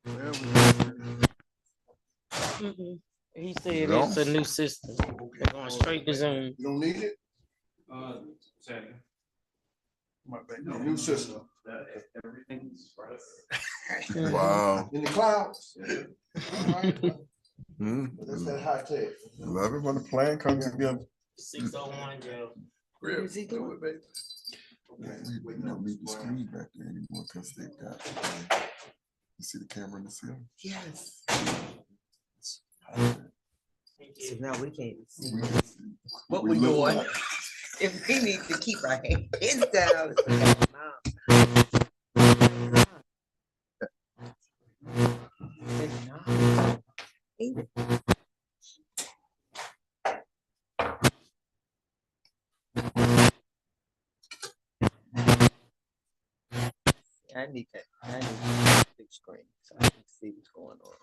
He said it's a new system. They're going straight to Zoom. You don't need it? Second. No, new system. Everything's Wow. In the clouds. That's that high tech. Love it when the plan comes together. 601, Joe. Real. Do it, baby. We don't need the screen back there anymore because they got. You see the camera in the ceiling? Yes. So now we can't see what We we're look doing. like- If we need to keep our heads down. I need that. I need a big screen so I can see what's going on.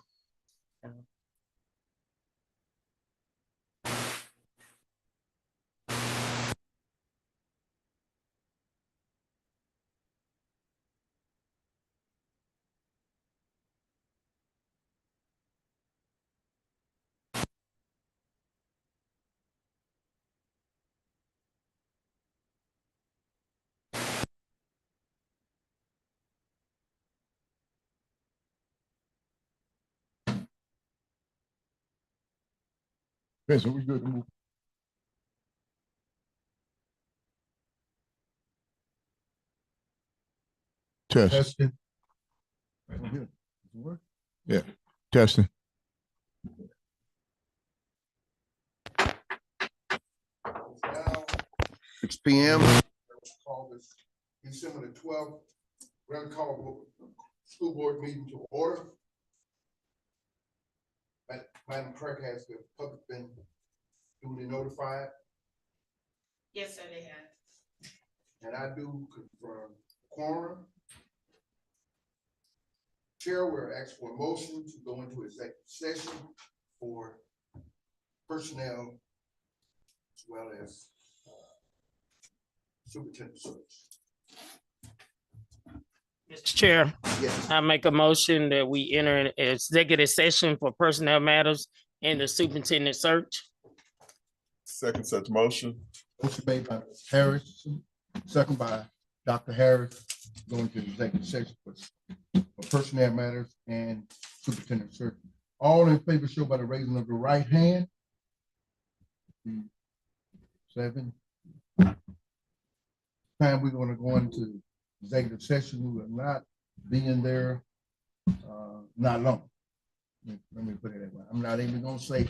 Okay, so we good to move. Test. Testing. Yeah, testing. Now, 6 p.m. Call this December the 12th. We're going to call school board meeting to order. Madam Clerk, has the public been duly notified? Yes, sir, they have. And I do confirm quorum. Chair, we're asking for a motion to go into executive session for personnel as well as superintendent search. Mr. Chair, Yes. I make a motion that we enter an executive session for personnel matters and the superintendent search. Second such motion. Motion made by Harris, second by Dr. Harris, going to executive session for personnel matters and superintendent search. All in favor, show by the raising of the right hand. 7. Time we're going to go into executive session. We will not be in there not long. Let me put it that way. I'm not even going to say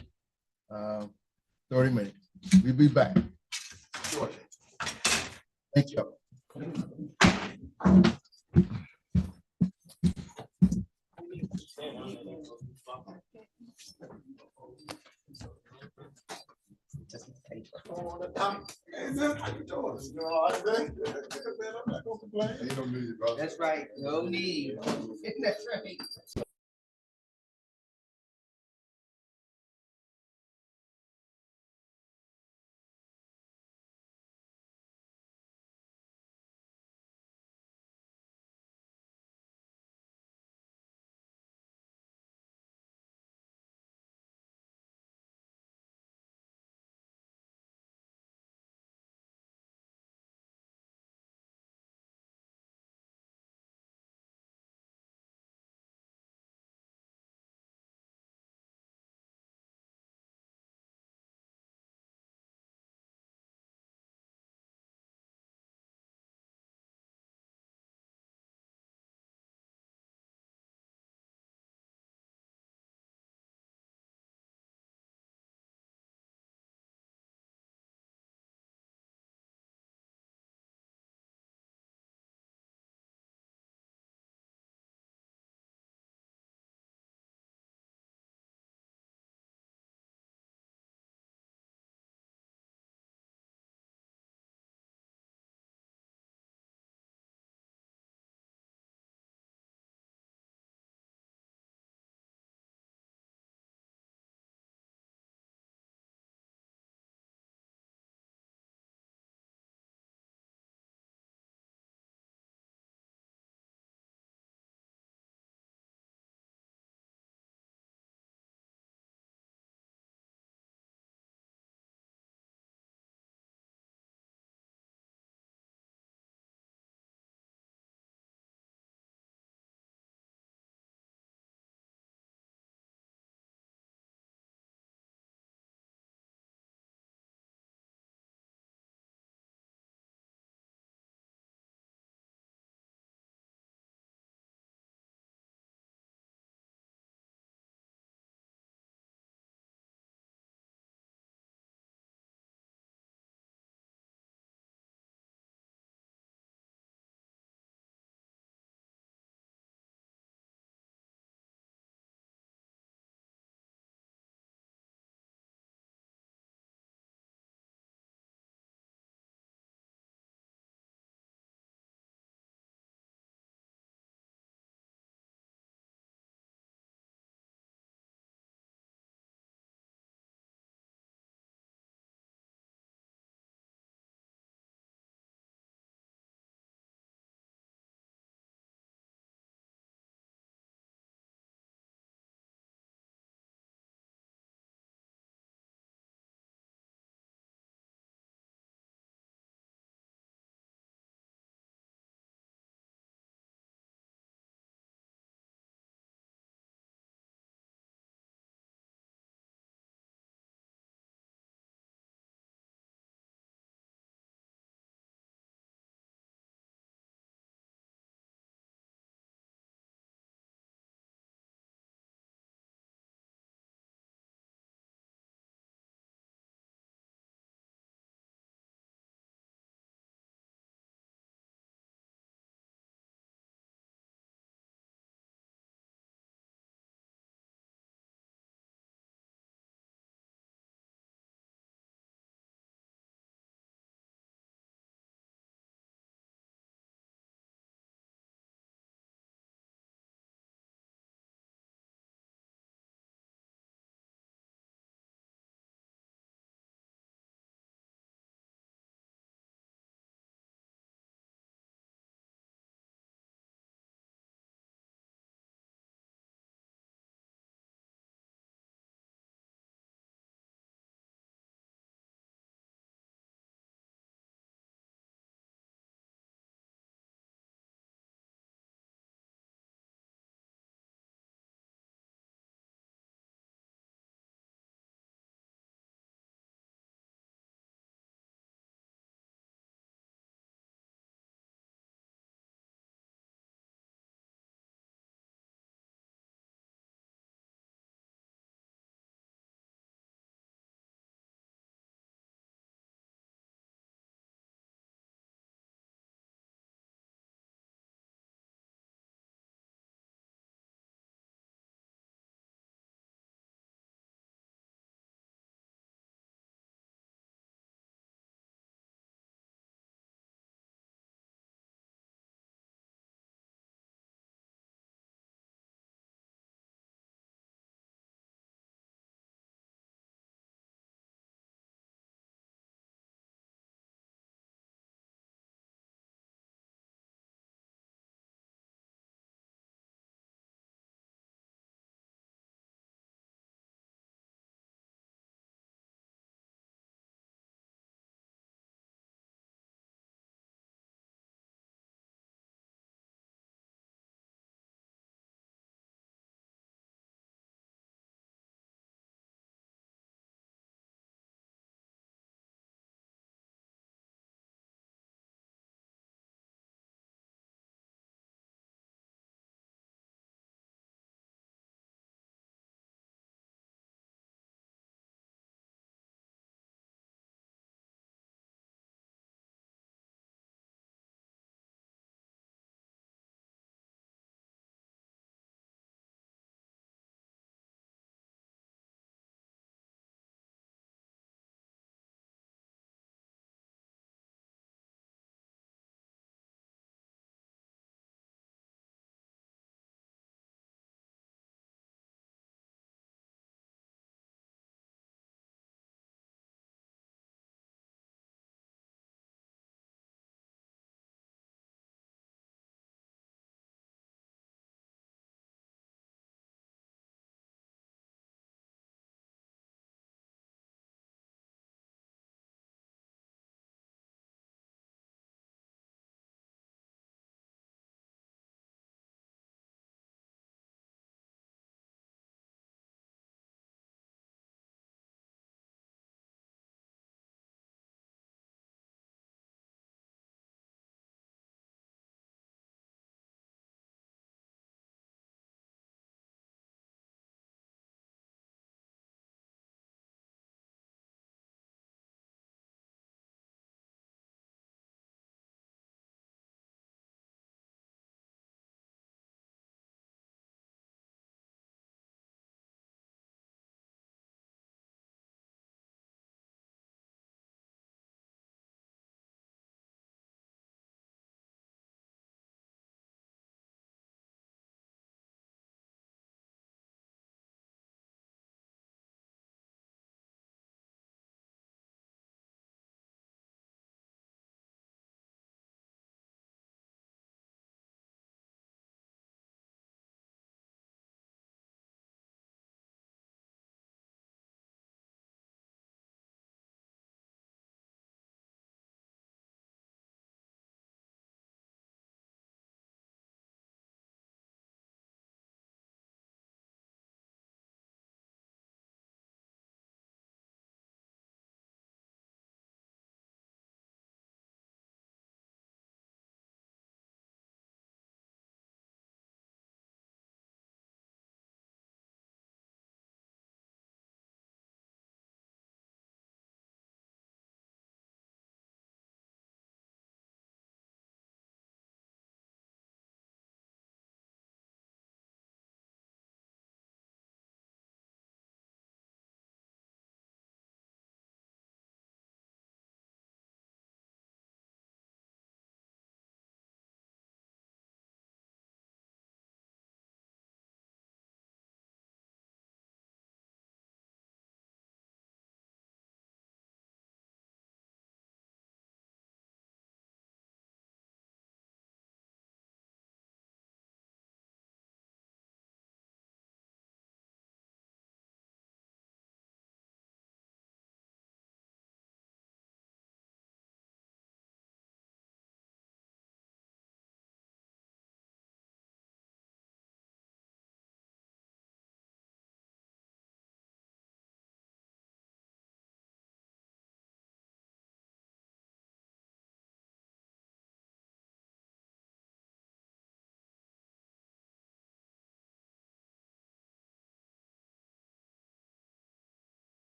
30 minutes. We'll be back. Thank you. That's right. No need. That's right.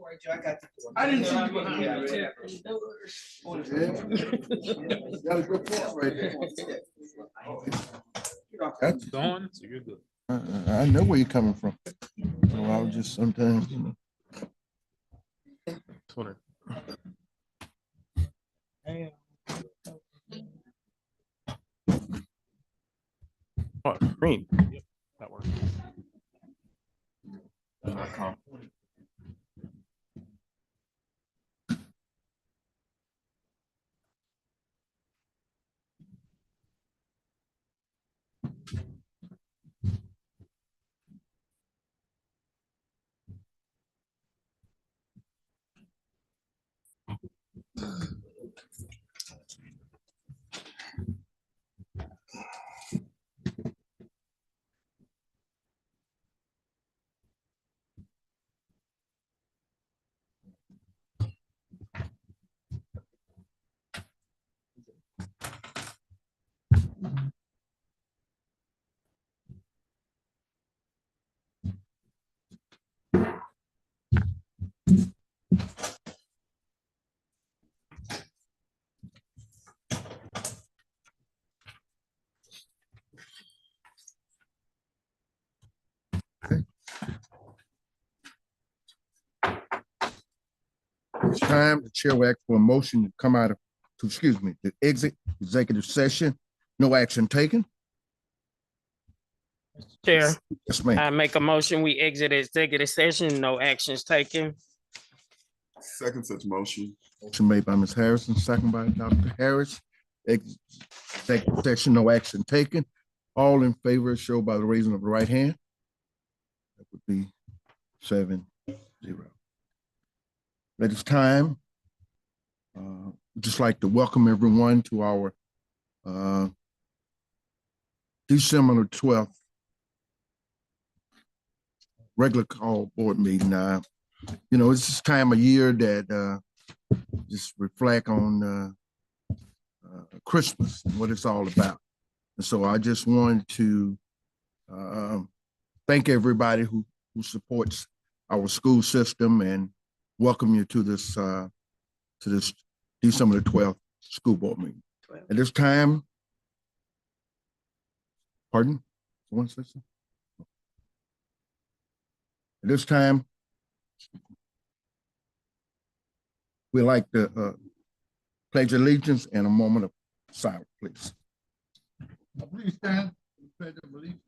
worry, Joe, I got the door. I didn't see you behind me. Got a good point right there. That's- Going, so you're good. I know where you're coming from. So I was just sometimes, you know. Oh, green. Yep, that works. It's time the chair will ask for a motion to come out of, to exit executive session. No action taken. Chair, Yes, ma'am. I make a motion, we exit executive session, no actions taken. Second such motion. Motion made by Ms. Harrison, second by Dr. Harris. Executive session, no action taken. All in favor, show by the raising of the right hand. That would be 7-0. At this time, just like to welcome everyone to our December 12th regular call board meeting. You know, it's this time of year that just reflect on Christmas and what it's all about. And so I just wanted to thank everybody who supports our school system and welcome you to this December 12th school board meeting. At this time, pardon? Someone say something? At this time, we'd like to pledge allegiance and a moment of silence, please. Please stand. Pledge allegiance.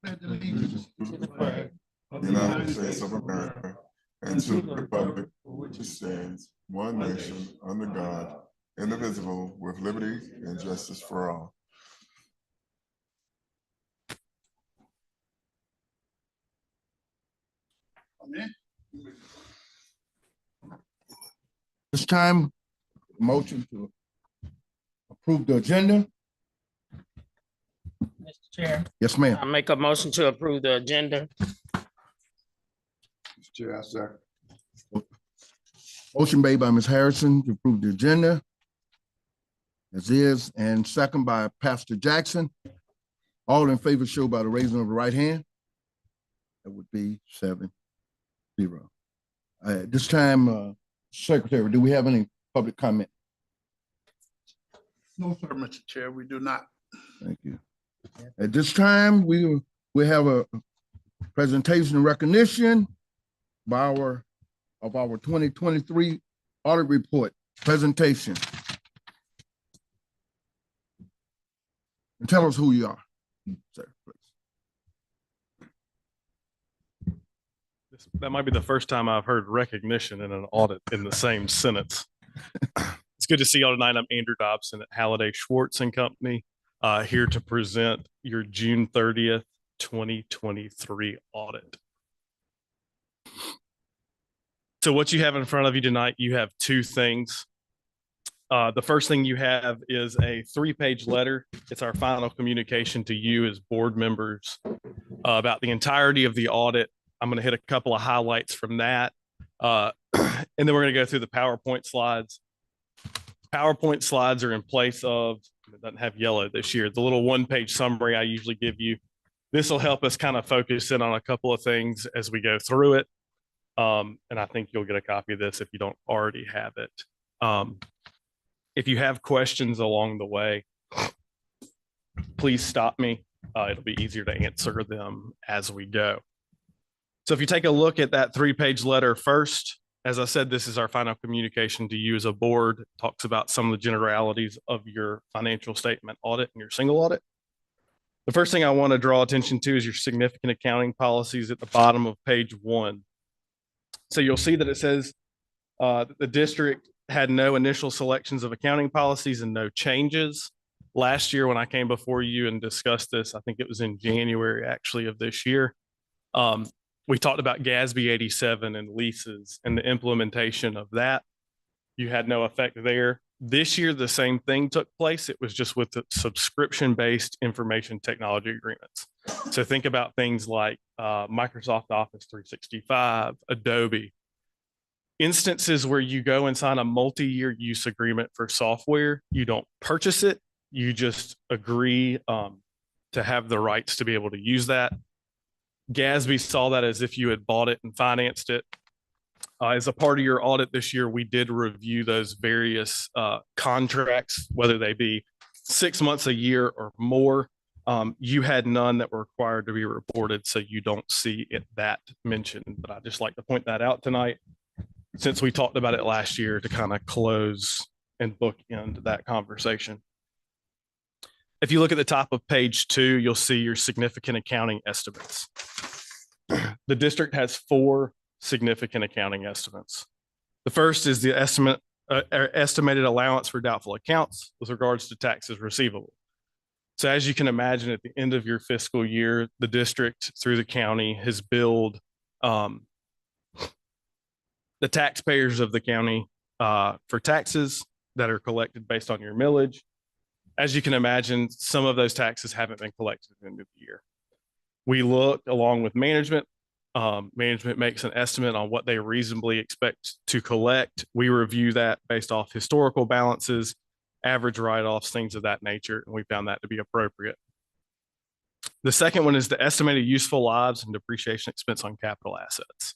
Pledge allegiance To the flag of the United States of America and to the republic for which it stands, one nation, under God, indivisible, with liberty and justice for all. Amen. This time, motion to approve the agenda. Mr. Chair, Yes, ma'am. I make a motion to approve the agenda. Mr. Chair, I second. Motion made by Ms. Harrison to approve the agenda as is, and second by Pastor Jackson. All in favor show by the raising of the right hand. That would be 7-0. At this time, Secretary, do we have any public comment? No, sir, Mr. Chair, we do not. Thank you. At this time, we have a presentation and recognition by our 2023 audit report presentation. And tell us who you are, sir, please. That might be the first time I've heard recognition in an audit in the same sentence. It's good to see y'all tonight. I'm Andrew Dobson at Halliday Schwartz and Company, here to present your June 30th, 2023 audit. So what you have in front of you tonight, you have two things. The first thing you have is a 3-page letter. It's our final communication to you as board members about the entirety of the audit. I'm going to hit a couple of highlights from that. And then we're going to go through the PowerPoint slides. PowerPoint slides are in place of, it doesn't have yellow this year, the little 1-page summary I usually give you. This will help us kind of focus in on a couple of things as we go through it. And I think you'll get a copy of this if you don't already have it. If you have questions along the way, please stop me. It'll be easier to answer them as we go. So if you take a look at that 3-page letter first, as I said, this is our final communication to you as a board. It talks about some of the generalities of your financial statement audit and your single audit. The first thing I want to draw attention to is your significant accounting policies at the bottom of page 1. So you'll see that it says the district had no initial selections of accounting policies and no changes. Last year, when I came before you and discussed this, I think it was in January actually of this year, we talked about GASB 87 and leases and the implementation of that. You had no effect there. This year, the same thing took place. It was just with the subscription-based information technology agreements. So think about things like Microsoft Office 365, Adobe. Instances where you go and sign a multi-year use agreement for software, you don't purchase it, you just agree to have the rights to be able to use that. GASB saw that as if you had bought it and financed it. As a part of your audit this year, we did review those various contracts, whether they be 6 months, a year, or more. You had none that were required to be reported, so you don't see that mentioned. But I just like to point that out tonight, since we talked about it last year, to kind of close and bookend that conversation. If you look at the top of page 2, you'll see your significant accounting estimates. The district has 4 significant accounting estimates. The first is the estimated allowance for doubtful accounts with regards to taxes receivable. So as you can imagine, at the end of your fiscal year, the district through the county has billed the taxpayers of the county for taxes that are collected based on your millage. As you can imagine, some of those taxes haven't been collected at the end of the year. We look along with management. Management makes an estimate on what they reasonably expect to collect. We review that based off historical balances, average write-offs, things of that nature, and we found that to be appropriate. The second one is the estimated useful lives and depreciation expense on capital assets.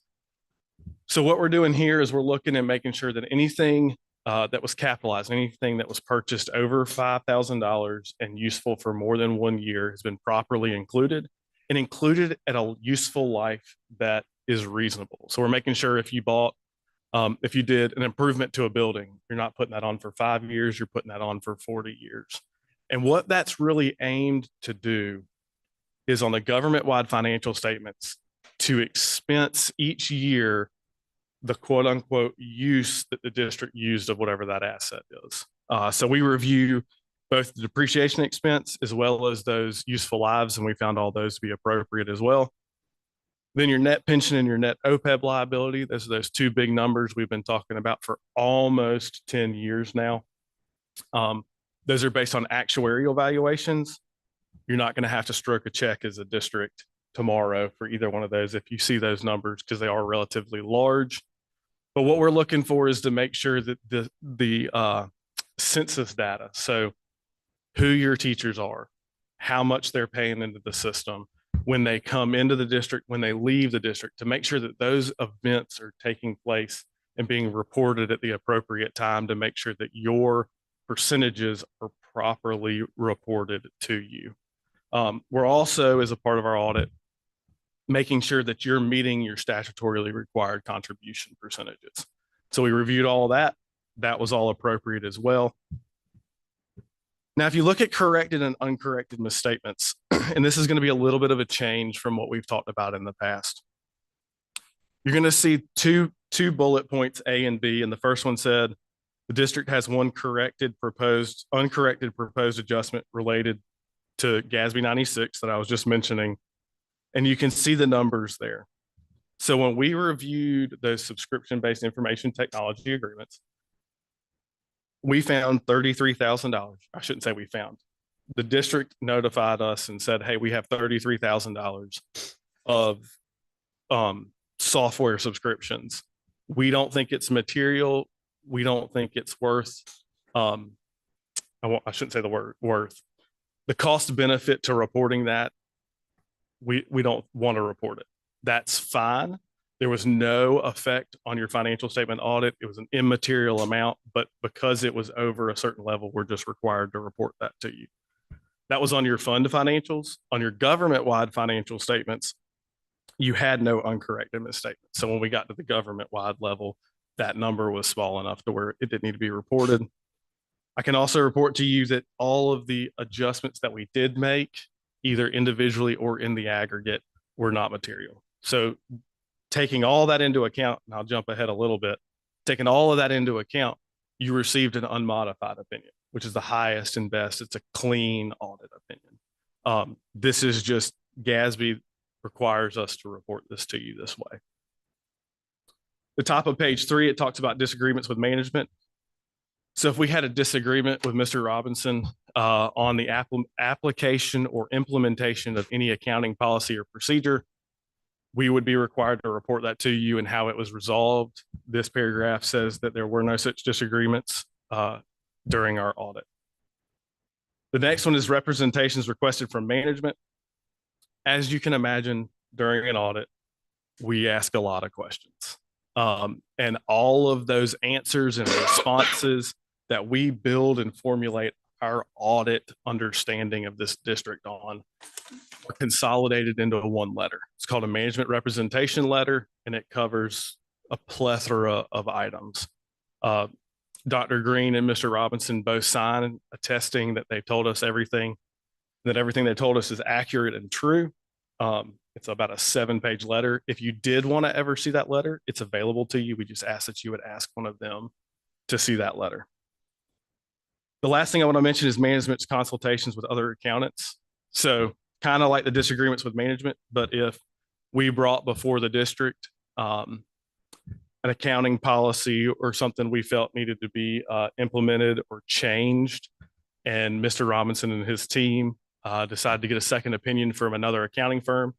So what we're doing here is we're looking and making sure that anything that was capitalized, anything that was purchased over $5,000 and useful for more than 1 year has been properly included and included at a useful life that is reasonable. So we're making sure if you did an improvement to a building, you're not putting that on for 5 years, you're putting that on for 40 years. And what that's really aimed to do is on the government-wide financial statements to expense each year the quote unquote use that the district used of whatever that asset is. So we review both the depreciation expense as well as those useful lives, and we found all those to be appropriate as well. Then your net pension and your net OPEB liability, those are those 2 big numbers we've been talking about for almost 10 years now. Those are based on actuarial valuations. You're not going to have to stroke a check as a district tomorrow for either one of those if you see those numbers, because they are relatively large. But what we're looking for is to make sure that the census data, so who your teachers are, how much they're paying into the system, when they come into the district, when they leave the district, to make sure that those events are taking place and being reported at the appropriate time, to make sure that your percentages are properly reported to you. We're also, as a part of our audit, making sure that you're meeting your statutorily required contribution percentages. So we reviewed all of that. That was all appropriate as well. Now, if you look at corrected and uncorrected misstatements, and this is going to be a little bit of a change from what we've talked about in the past, you're going to see two bullet points, A and B. And the first one said, the district has one uncorrected proposed adjustment related to GASB 96 that I was just mentioning. And you can see the numbers there. So when we reviewed those subscription-based information technology agreements, we found $33,000. I shouldn't say we found. The district notified us and said, hey, we have $33,000 of software subscriptions. We don't think it's material. We don't think it's worth, I shouldn't say the word worth. The cost benefit to reporting that, we don't want to report it. That's fine. There was no effect on your financial statement audit. It was an immaterial amount, but because it was over a certain level, we're just required to report that to you. That was on your fund financials. On your government-wide financial statements, you had no uncorrected misstatements. So when we got to the government-wide level, that number was small enough to where it didn't need to be reported. I can also report to you that all of the adjustments that we did make, either individually or in the aggregate, were not material. So taking all that into account, and I'll jump ahead a little bit, taking all of that into account, you received an unmodified opinion, which is the highest and best. It's a clean audit opinion. This is just GASB requires us to report this to you this way. The top of page 3, it talks about disagreements with management. So if we had a disagreement with Mr. Robinson on the application or implementation of any accounting policy or procedure, we would be required to report that to you and how it was resolved. This paragraph says that there were no such disagreements during our audit. The next one is representations requested from management. As you can imagine, during an audit, we ask a lot of questions. And all of those answers and responses that we build and formulate our audit understanding of this district on are consolidated into one letter. It's called a management representation letter, and it covers a plethora of items. Dr. Green and Mr. Robinson both signed attesting that they told us everything, that everything they told us is accurate and true. It's about a 7-page letter. If you did want to ever see that letter, it's available to you. We just ask that you would ask one of them to see that letter. The last thing I want to mention is management's consultations with other accountants. So kind of like the disagreements with management, but if we brought before the district an accounting policy or something we felt needed to be implemented or changed, and Mr. Robinson and his team decided to get a second opinion from another accounting firm,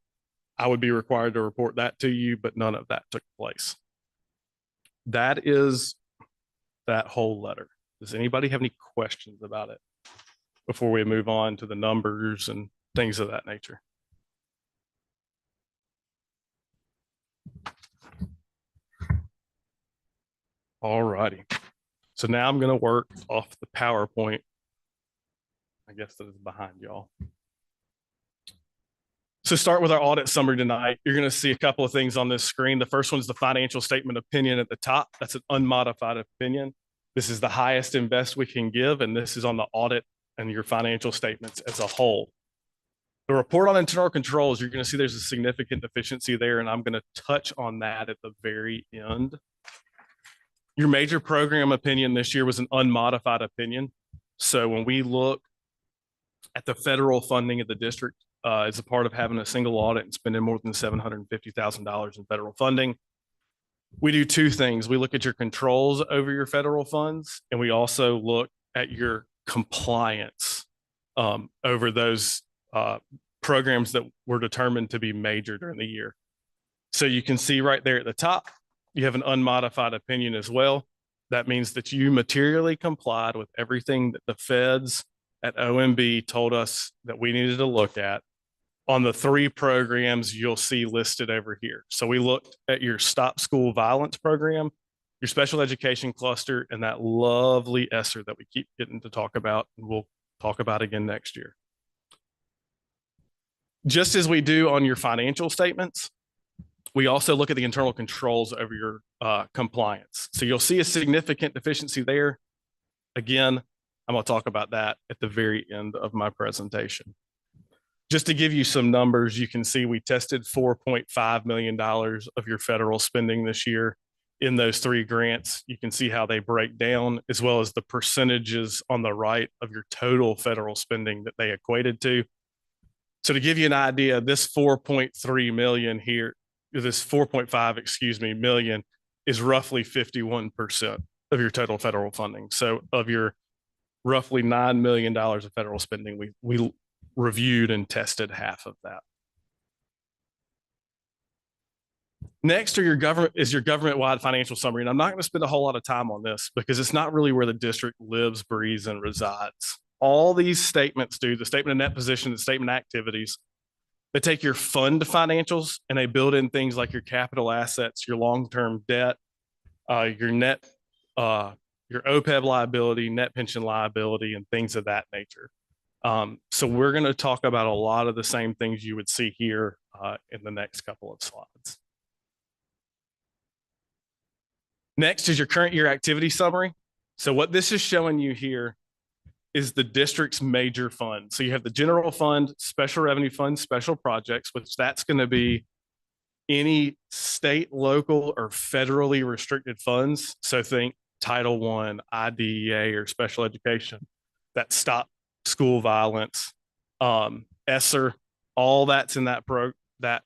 I would be required to report that to you, but none of that took place. That is that whole letter. Does anybody have any questions about it before we move on to the numbers and things of that nature? All righty. So now I'm going to work off the PowerPoint. I guess that is behind y'all. So start with our audit summary tonight. You're going to see a couple of things on this screen. The first one is the financial statement opinion at the top. That's an unmodified opinion. This is the highest and best we can give, and this is on the audit and your financial statements as a whole. The report on internal controls, you're going to see there's a significant deficiency there, and I'm going to touch on that at the very end. Your major program opinion this year was an unmodified opinion. So when we look at the federal funding of the district as a part of having a single audit and spending more than $750,000 in federal funding, we do two things. We look at your controls over your federal funds, and we also look at your compliance over those programs that were determined to be major during the year. So you can see right there at the top, you have an unmodified opinion as well. That means that you materially complied with everything that the feds at OMB told us that we needed to look at on the 3 programs you'll see listed over here. So we looked at your Stop School Violence program, your special education cluster, and that lovely ESSER that we keep getting to talk about, and we'll talk about again next year. Just as we do on your financial statements, we also look at the internal controls over your compliance. So you'll see a significant deficiency there. Again, I'm going to talk about that at the very end of my presentation. Just to give you some numbers, you can see we tested $4.5 million of your federal spending this year in those 3 grants. You can see how they break down, as well as the percentages on the right of your total federal spending that they equated to. So to give you an idea, this 4.3 million here, this 4.5, million is roughly 51% of your total federal funding. So of your roughly $9 million of federal spending, we reviewed and tested half of that. Next are your government-wide financial summary. And I'm not going to spend a whole lot of time on this because it's not really where the district lives, breathes, and resides. All these statements do, the statement of net position, the statement of activities, They take your fund financials and they build in things like your capital assets, your long-term debt, your net, your OPEB liability, net pension liability, and things of that nature. So we're going to talk about a lot of the same things you would see here in the next couple of slides. Next is your current year activity summary. So what this is showing you here is the district's major funds. So you have the general fund, special revenue fund, special projects, which that's going to be any state, local, or federally restricted funds. So think Title I, IDEA, or special education that stop school violence, ESSER, all that's in that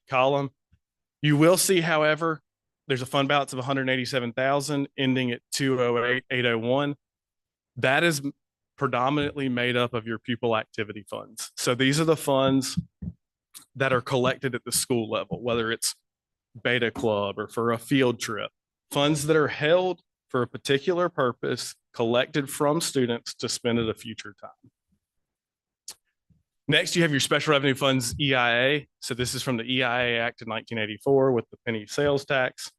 column. You will see, however, there's a fund balance of 187,000 ending at 208,801. That is predominantly made up of your pupil activity funds. So these are the funds that are collected at the school level, whether it's beta club or for a field trip, funds that are held for a particular purpose, collected from students to spend at a future time. Next, you have your special revenue funds EIA. So this is from the EIA Act of 1984 with the penny sales tax.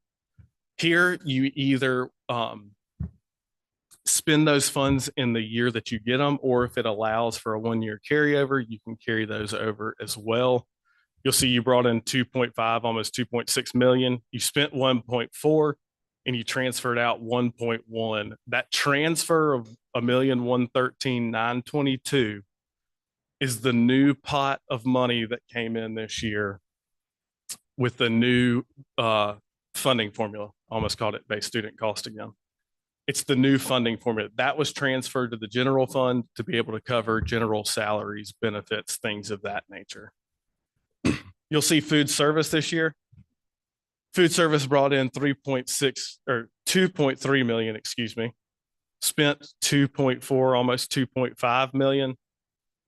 Here, you either spend those funds in the year that you get them, or if it allows for a one-year carryover, you can carry those over as well. You'll see you brought in 2.5, almost 2.6 million. You spent 1.4 and you transferred out 1.1. That transfer of 1,113,922 is the new pot of money that came in this year with the new funding formula. Almost called it base student cost again. It's the new funding formula that was transferred to the general fund to be able to cover general salaries, benefits, things of that nature. You'll see food service this year. Food service brought in 3.6 or 2.3 million, excuse me. Spent 2.4, almost 2.5 million.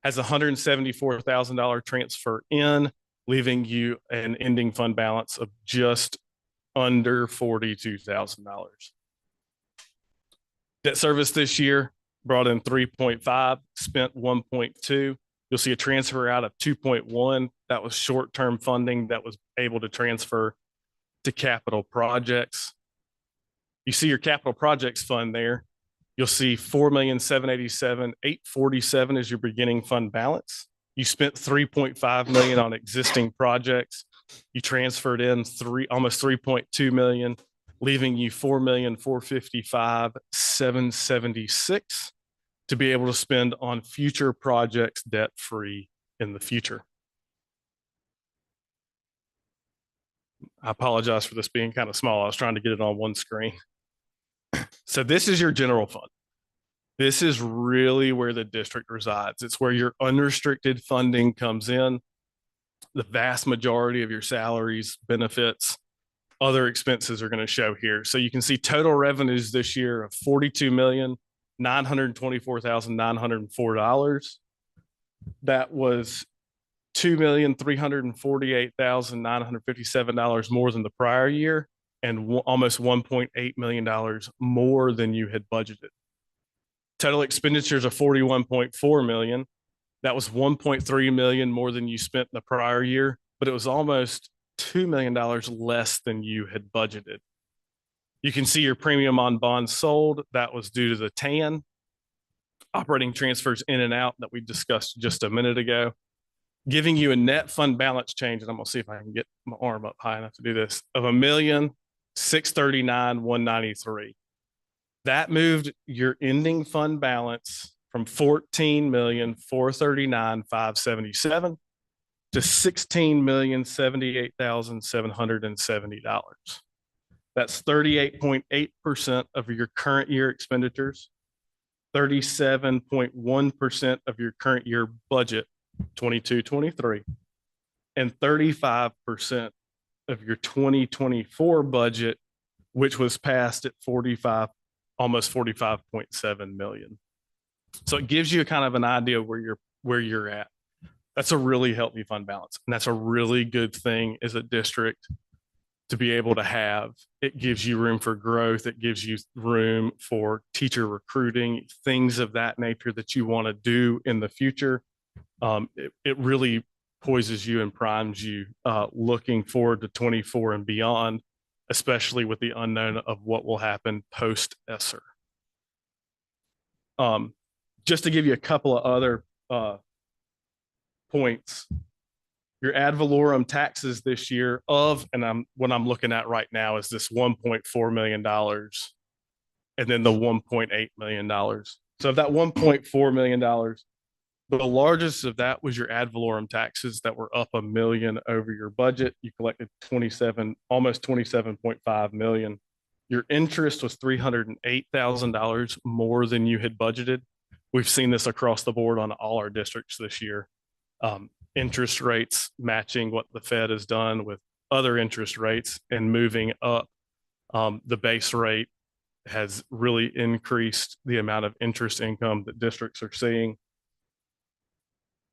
Has a $174,000 transfer in, leaving you an ending fund balance of just under $42,000. Debt service this year brought in 3.5, spent 1.2. You'll see a transfer out of 2.1. That was short-term funding that was able to transfer to capital projects. You see your capital projects fund there. You'll see 4,787,847 is your beginning fund balance. You spent 3.5 million on existing projects. You transferred in almost 3.2 million, leaving you 4,455,776 to be able to spend on future projects debt-free in the future. I apologize for this being kind of small. I was trying to get it on one screen. So this is your general fund. This is really where the district resides. It's where your unrestricted funding comes in. The vast majority of your salaries, benefits, other expenses are going to show here. So you can see total revenues this year of $42,924,904. That was $2,348,957 more than the prior year, and almost $1.8 million more than you had budgeted. Total expenditures of $41.4 million. That was $1.3 million more than you spent in the prior year, but it was almost $2 million less than you had budgeted. You can see your premium on bonds sold. That was due to the TAN. Operating transfers in and out that we discussed just a minute ago, giving you a net fund balance change, and I'm gonna see if I can get my arm up high enough to do this, of $1,639,193. That moved your ending fund balance from $14,439,577 to $16,078,770. That's 38.8% of your current year expenditures, 37.1% of your current year budget, 22-23, and 35% of your 2024 budget, which was passed at almost 45.7 million. So it gives you kind of an idea of where you're at. That's a really healthy fund balance. And that's a really good thing as a district to be able to have. It gives you room for growth. It gives you room for teacher recruiting, things of that nature that you want to do in the future. It really poises you and primes you looking forward to 24 and beyond, especially with the unknown of what will happen post ESSER. Just to give you a couple of other points, your ad valorem taxes this year and what I'm looking at right now is this $1.4 million and then the $1.8 million. So of that $1.4 million, the largest of that was your ad valorem taxes that were up $1 million over your budget. You collected almost 27.5 million. Your interest was $308,000 more than you had budgeted. We've seen this across the board on all our districts this year. Interest rates matching what the Fed has done with other interest rates and moving up. The base rate has really increased the amount of interest income that districts are seeing.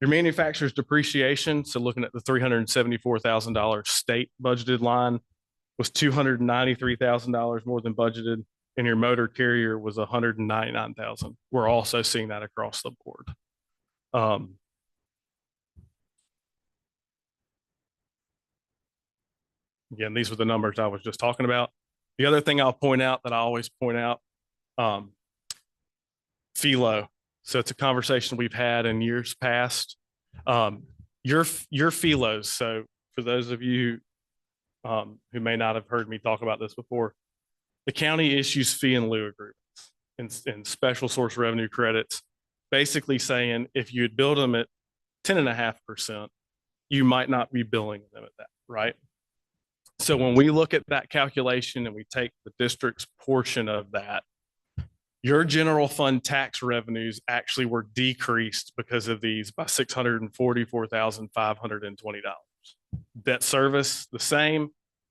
Your manufacturer's depreciation, so looking at the $374,000 state budgeted line, was $293,000 more than budgeted, and your motor carrier was $199,000. We're also seeing that across the board. Again, these were the numbers I was just talking about. The other thing I'll point out that I always point out, FILO. So it's a conversation we've had in years past. Your FILOs. So for those of you who may not have heard me talk about this before, the county issues fee and lieu agreements and special source revenue credits, basically saying if you had billed them at 10.5%, you might not be billing them at that, right? So when we look at that calculation and we take the district's portion of that, your general fund tax revenues actually were decreased because of these by $644,520. Debt service, the same,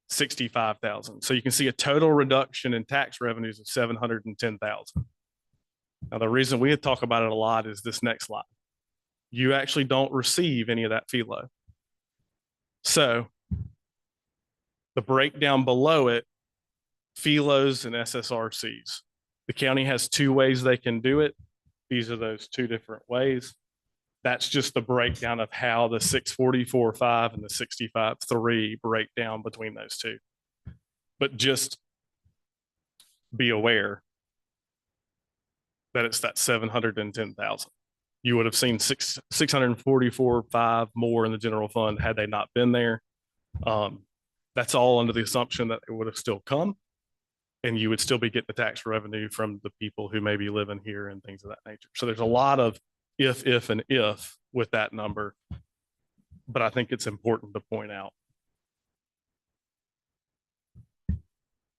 $65,000. So you can see a total reduction in tax revenues of $710,000. Now, the reason we talk about it a lot is this next line. You actually don't receive any of that FILO. So the breakdown below it, FILOs and SSRCs. The county has two ways they can do it. These are those two different ways. That's just the breakdown of how the 644.5 and the 65.3 break down between those two. But just be aware that it's that 710,000. You would have seen 644.5 more in the general fund had they not been there. That's all under the assumption that it would have still come, and you would still be getting the tax revenue from the people who may be living here and things of that nature. So there's a lot of if, and if with that number, but I think it's important to point out.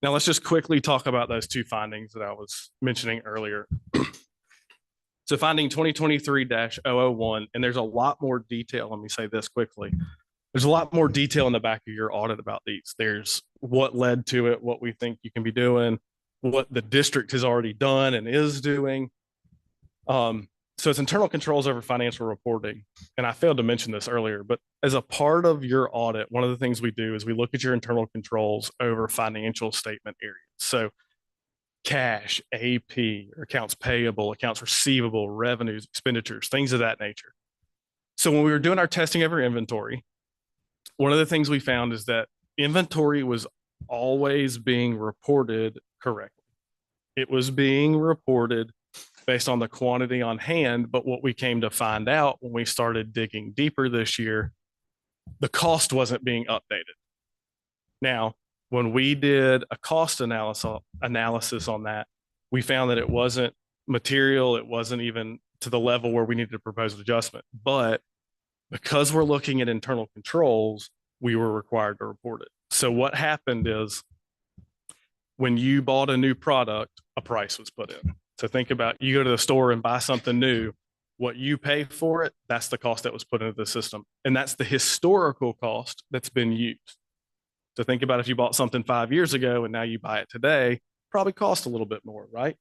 Now let's just quickly talk about those two findings that I was mentioning earlier. So finding 2023-001, and there's a lot more detail. Let me say this quickly. There's a lot more detail in the back of your audit about these. There's what led to it, what we think you can be doing, what the district has already done and is doing. So it's internal controls over financial reporting. And I failed to mention this earlier, but as a part of your audit, one of the things we do is we look at your internal controls over financial statement areas. So cash, AP, accounts payable, accounts receivable, revenues, expenditures, things of that nature. So when we were doing our testing of our inventory, one of the things we found is that inventory was always being reported correctly. It was being reported based on the quantity on hand, but what we came to find out when we started digging deeper this year, the cost wasn't being updated. Now, when we did a cost analysis on that, we found that it wasn't material. It wasn't even to the level where we needed to propose an adjustment. But because we're looking at internal controls, we were required to report it. So what happened is when you bought a new product, a price was put in. So think about, you go to the store and buy something new, what you pay for it, that's the cost that was put into the system. And that's the historical cost that's been used. So think about if you bought something 5 years ago and now you buy it today, probably cost a little bit more, right?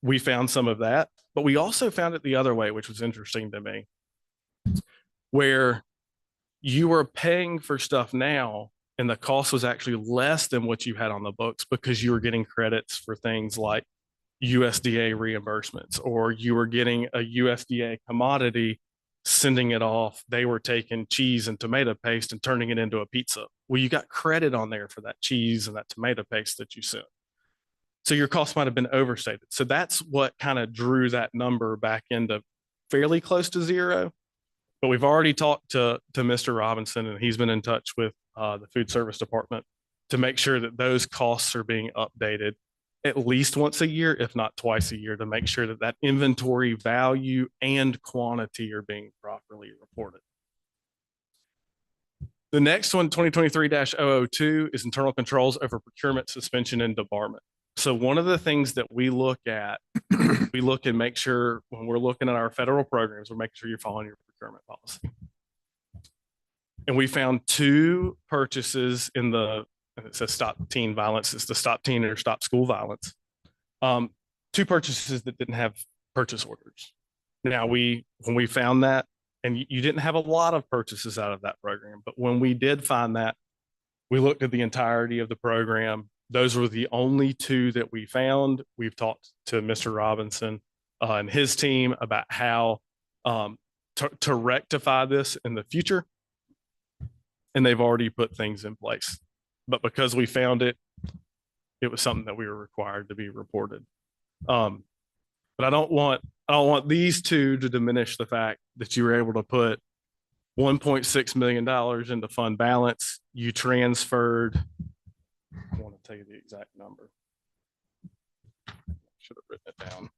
We found some of that, but we also found it the other way, which was interesting to me, where you were paying for stuff now and the cost was actually less than what you had on the books because you were getting credits for things like USDA reimbursements, or you were getting a USDA commodity sending it off, they were taking cheese and tomato paste and turning it into a pizza. Well, you got credit on there for that cheese and that tomato paste that you sent. So your cost might have been overstated. So that's what kind of drew that number back into fairly close to zero. But we've already talked to Mr. Robinson, and he's been in touch with the food service department to make sure that those costs are being updated at least once a year, if not twice a year, to make sure that that inventory value and quantity are being properly reported. The next one, 2023-002, is internal controls over procurement, suspension, and debarment. So one of the things that we look at, we look and make sure when we're looking at our federal programs, we're making sure you're following your procurement policy. And we found 2 purchases in the, it says stop teen violence, it's the stop teen or stop school violence. 2 purchases that didn't have purchase orders. Now when we found that, and you didn't have a lot of purchases out of that program, but when we did find that, we looked at the entirety of the program. Those were the only 2 that we found. We've talked to Mr. Robinson and his team about how to rectify this in the future. And they've already put things in place. But because we found it, it was something that we were required to be reported. But I don't want these 2 to diminish the fact that you were able to put $1.6 million into fund balance. You transferred, I want to tell you the exact number. Should have written it down.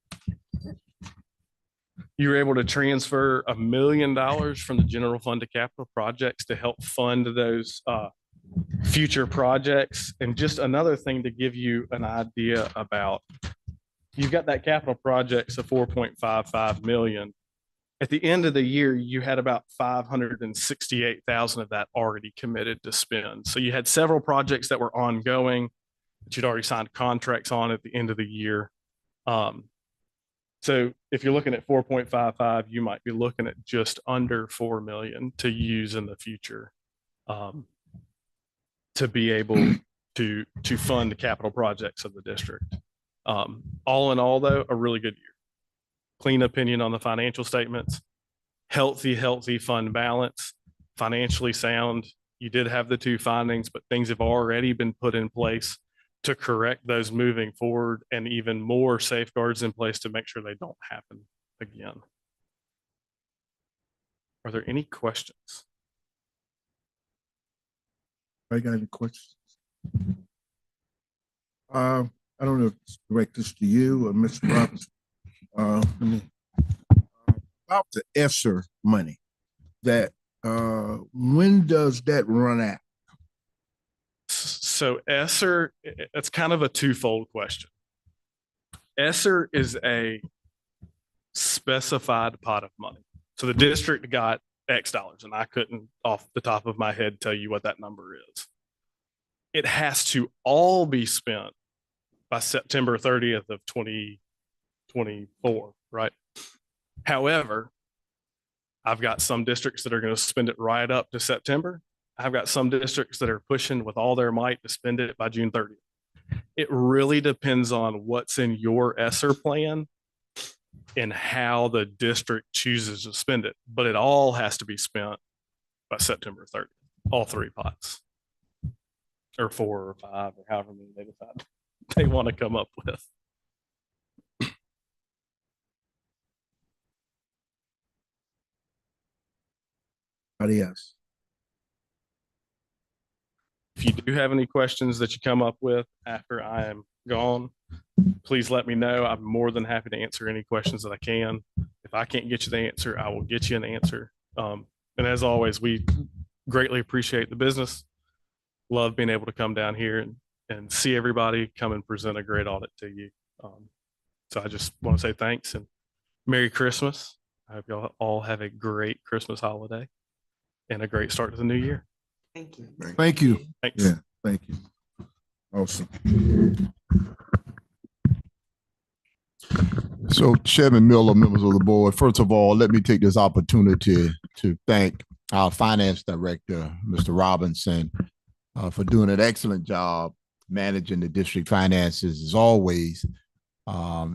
You were able to transfer $1 million from the general fund to capital projects to help fund those future projects. And just another thing to give you an idea about, you've got that capital projects of 4.55 million. At the end of the year, you had about 568,000 of that already committed to spend. So you had several projects that were ongoing that you'd already signed contracts on at the end of the year. So if you're looking at 4.55, you might be looking at just under 4 million to use in the future to be able to fund the capital projects of the district. All in all, though, a really good year. Clean opinion on the financial statements, healthy fund balance, financially sound. You did have the 2 findings, but things have already been put in place to correct those moving forward, and even more safeguards in place to make sure they don't happen again. Are there any questions? I got any questions? I don't know if it's direct this to you or Mr. Robinson. About the ESSER money, that when does that run out? So ESSER, it's kind of a twofold question. ESSER is a specified pot of money. So the district got X dollars, and I couldn't off the top of my head tell you what that number is. It has to all be spent by September 30th of 2024, right? However, I've got some districts that are going to spend it right up to September. I've got some districts that are pushing with all their might to spend it by June 30th. It really depends on what's in your ESSER plan and how the district chooses to spend it. But it all has to be spent by September 30th, all 3 pots, or 4 or 5, or however many they decide they want to come up with. Anybody else? If you do have any questions that you come up with after I am gone, please let me know. I'm more than happy to answer any questions that I can. If I can't get you the answer, I will get you an answer. And as always, we greatly appreciate the business. Love being able to come down here and see everybody, come and present a great audit to you. So I just want to say thanks and Merry Christmas. I hope y'all all have a great Christmas holiday and a great start to the new year. Thank you. Thank you. Thanks. Yeah, thank you. Awesome. So Chairman Miller, members of the board, first of all, let me take this opportunity to thank our finance director, Mr. Robinson, for doing an excellent job managing the district finances as always.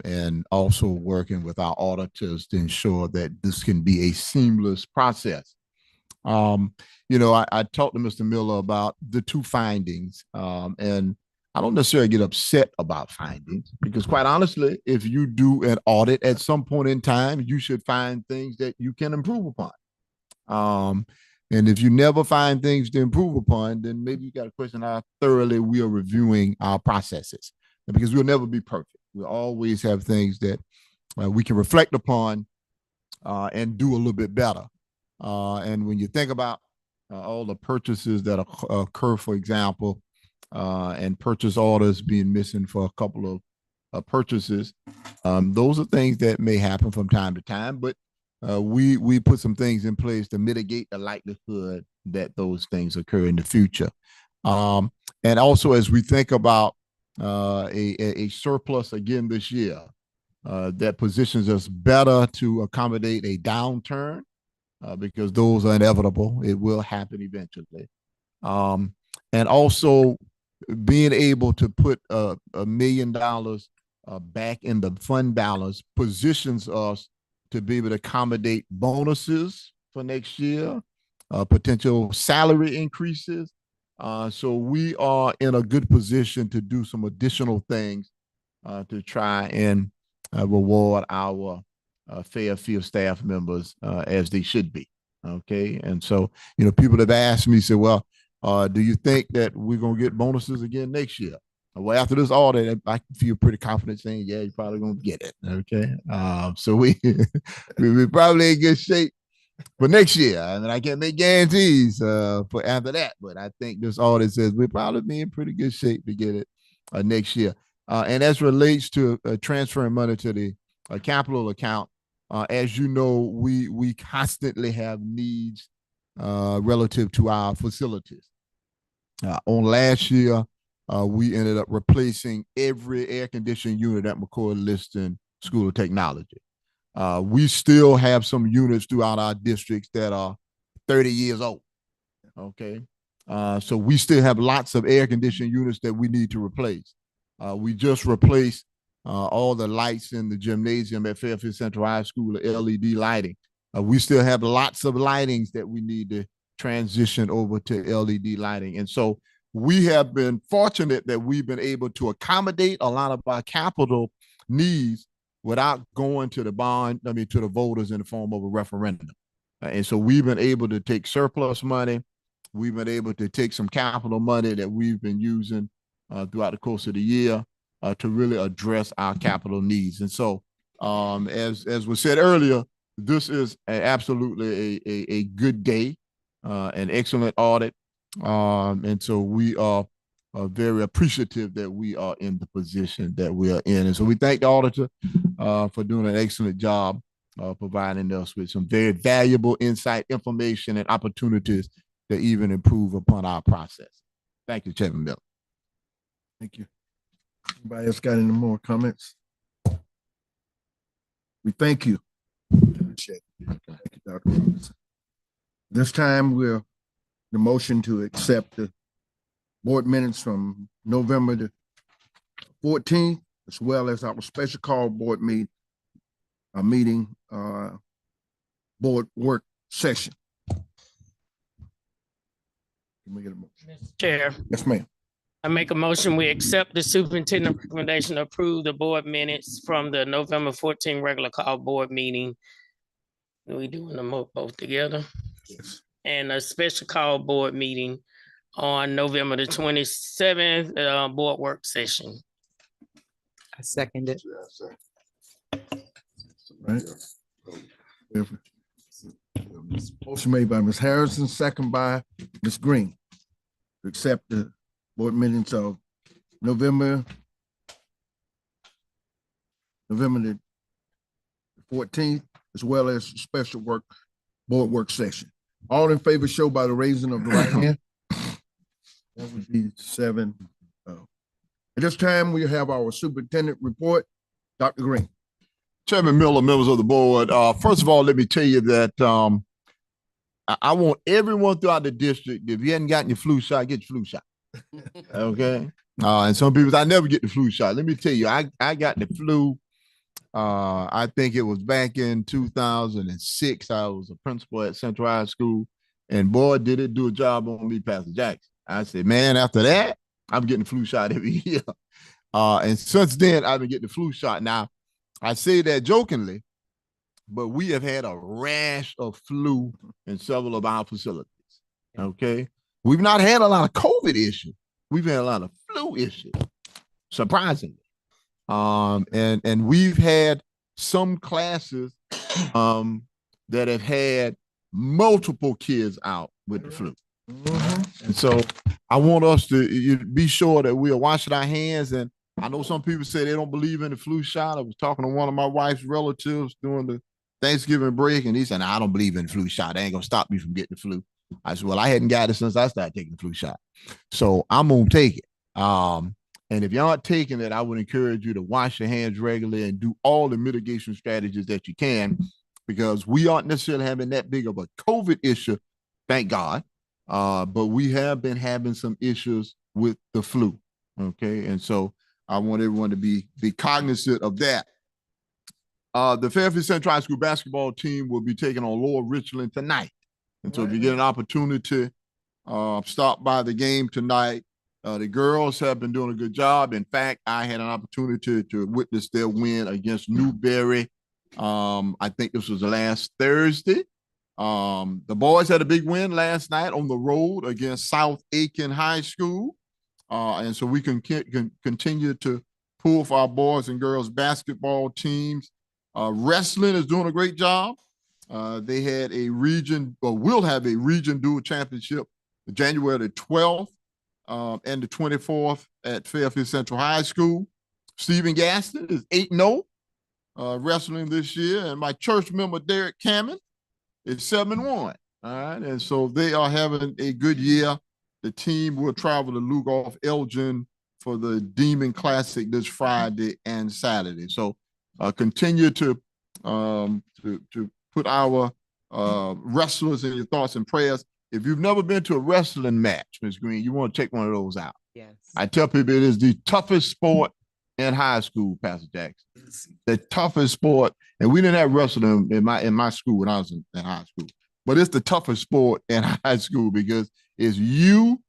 and also working with our auditors to ensure that this can be a seamless process. I talked to Mr. Miller about the two findings, and I don't necessarily get upset about findings because, quite honestly, if you do an audit at some point in time, you should find things that you can improve upon. And if you never find things to improve upon, then maybe you got to question how thoroughly we are reviewing our processes, because we'll never be perfect. We'll always have things that we can reflect upon and do a little bit better. And when you think about all the purchases that occur, for example, and purchase orders being missing for a couple of purchases, those are things that may happen from time to time, but we put some things in place to mitigate the likelihood that those things occur in the future. And also, as we think about a surplus again this year, that positions us better to accommodate a downturn, because those are inevitable. It will happen eventually. And also being able to put $1 million back in the fund balance positions us to be able to accommodate bonuses for next year, potential salary increases. So we are in a good position to do some additional things to try and reward our Fairfield staff members as they should be. Okay. And so, people have asked me, say, well, do you think that we're going to get bonuses again next year? Well, after this audit, I feel pretty confident saying, yeah, you're probably going to get it. Okay. So we probably in good shape for next year. I mean, I can't make guarantees for after that, but I think this audit says we'll probably be in pretty good shape to get it next year. And as relates to transferring money to the capital account, as you know, we constantly have needs relative to our facilities. On last year, we ended up replacing every air conditioning unit at McCoy-Liston School of Technology. We still have some units throughout our districts that are 30 years old. Okay. So we still have lots of air conditioning units that we need to replace. We just replaced all the lights in the gymnasium at Fairfield Central High School, LED lighting. We still have lots of lightings that we need to transition over to LED lighting. And so we have been fortunate that we've been able to accommodate a lot of our capital needs without going to the voters in the form of a referendum. And so we've been able to take surplus money. We've been able to take some capital money that we've been using throughout the course of the year to really address our capital needs. And so, as was said earlier, this is absolutely a good day, an excellent audit. And so we are very appreciative that we are in the position that we are in. And so we thank the auditor for doing an excellent job providing us with some very valuable insight, information, and opportunities to even improve upon our process. Thank you, Chairman Miller. Thank you. Anybody else got any more comments? We thank you. Appreciate it. Thank you, Dr. Robinson. This time the motion to accept the board minutes from November the 14th, as well as our special call board meeting board work session. Can we get a motion? Mr. Chair, Yes, ma'am. I make a motion, we accept the superintendent recommendation to approve the board minutes from the November 14 regular call board meeting. Are we doing them both together? Yes. And a special call board meeting on November the 27th, board work session. I second it. Right. Motion made by Ms. Harrison, second by Ms. Green, to accept the board minutes of November the 14th, as well as special board work session. All in favor show by the raising of the right hand. That would be 7. At this time, we have our superintendent report. Dr. Green. Chairman Miller, members of the board. First of all, let me tell you that I want everyone throughout the district, if you hadn't gotten your flu shot, get your flu shot. Okay. And some people, I never get the flu shot. Let me tell you, I got the flu. I think it was back in 2006. I was a principal at Central High School, and boy, did it do a job on me, Pastor Jackson. I said, man, after that, I'm getting the flu shot every year. And since then, I've been getting the flu shot. Now, I say that jokingly, but we have had a rash of flu in several of our facilities. Okay. We've not had a lot of COVID issues. We've had a lot of flu issues, surprisingly. And we've had some classes that have had multiple kids out with the flu. And so I want us to be sure that we are washing our hands. And I know some people say they don't believe in the flu shot. I was talking to one of my wife's relatives during the Thanksgiving break, and he said, I don't believe in the flu shot. They ain't gonna stop me from getting the flu. I said, well, I hadn't got it since I started taking the flu shot. So I'm gonna take it. And if you aren't taking it, I would encourage you to wash your hands regularly and do all the mitigation strategies that you can, because we aren't necessarily having that big of a COVID issue, thank God. But we have been having some issues with the flu. Okay. And so I want everyone to be cognizant of that. The Fairfield Central High School basketball team will be taking on Lower Richland tonight. And so if you get an opportunity, stop by the game tonight. The girls have been doing a good job. In fact, I had an opportunity to witness their win against Newberry. I think this was last Thursday. The boys had a big win last night on the road against South Aiken High School. And so we can continue to pull for our boys and girls basketball teams. Wrestling is doing a great job. They had a region, or will have a region dual championship January the 12th and the 24th at Fairfield Central High School. Stephen Gaston is 8-0 wrestling this year. And my church member, Derek Cameron, is 7-1. All right. And so they are having a good year. The team will travel to Lugoff Elgin for the Demon Classic this Friday and Saturday. So continue to put our wrestlers in your thoughts and prayers. If you've never been to a wrestling match, Ms. Green, you want to check one of those out. Yes. I tell people it is the toughest sport in high school, Pastor Jackson. The toughest sport, and we didn't have wrestling in my school when I was in high school, but it's the toughest sport in high school because it's you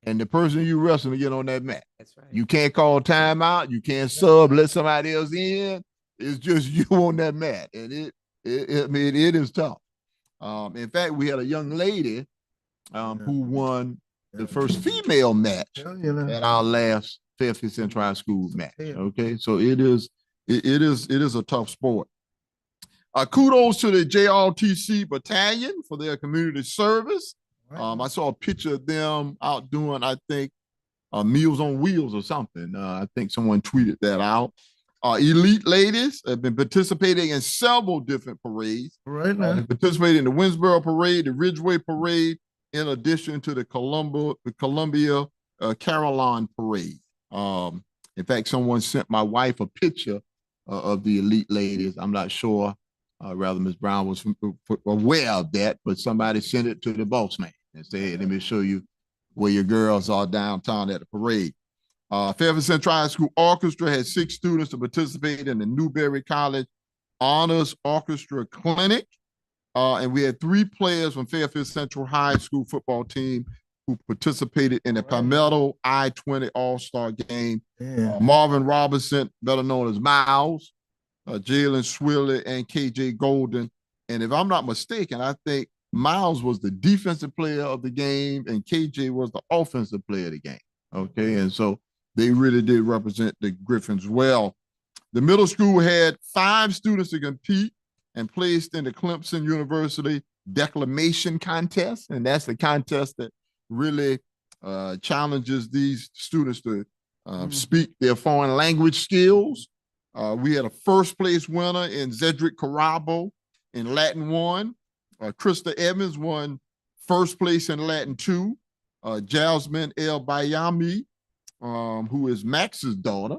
and the person you wrestling to get on that mat. That's right. You can't call timeout. You can't sub, let somebody else in. It's just you on that mat, and it is tough. In fact, we had a young lady who won the first female match at our last Fairfield Central High School match. Okay, so it is a tough sport. Kudos to the JRTC battalion for their community service. I saw a picture of them out doing, I think, Meals on Wheels or something. I think someone tweeted that out. Elite ladies have been participating in several different parades. Right now. They participated in the Winsboro Parade, the Ridgeway Parade, in addition to the Columbia Carillon Parade. In fact, someone sent my wife a picture of the elite ladies. I'm not sure, rather Ms. Brown was aware of that, but somebody sent it to the boss man and said, hey, let me show you where your girls are downtown at the parade. Fairfield Central High School Orchestra had 6 students to participate in the Newberry College Honors Orchestra Clinic. And we had 3 players from Fairfield Central High School football team who participated in the Palmetto I-20 All-Star Game. Marvin Robinson, better known as Miles, Jalen Swilly, and KJ Golden. And if I'm not mistaken, I think Miles was the defensive player of the game and KJ was the offensive player of the game. Okay, and so they really did represent the Griffins well. The middle school had 5 students to compete and placed in the Clemson University Declamation Contest. And that's the contest that really challenges these students to speak their foreign language skills. We had a first place winner in Zedric Carabo in Latin 1. Krista Evans won first place in Latin 2. Jasmine El Bayami, who is Max's daughter,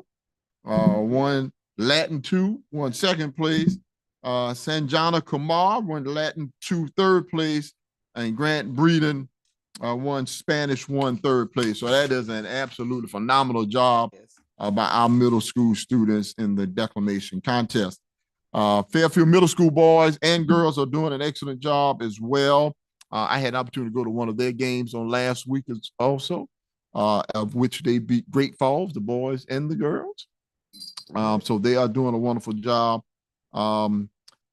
won Latin 2, won second place. Sanjana Kumar won Latin 2 third place, and Grant Breeden won Spanish, won third place. So that is an absolutely phenomenal job Yes. by our middle school students in the declamation contest. Fairfield Middle School boys and girls are doing an excellent job as well. I had an opportunity to go to one of their games on last week also, of which they beat Great Falls, the boys and the girls. So they are doing a wonderful job.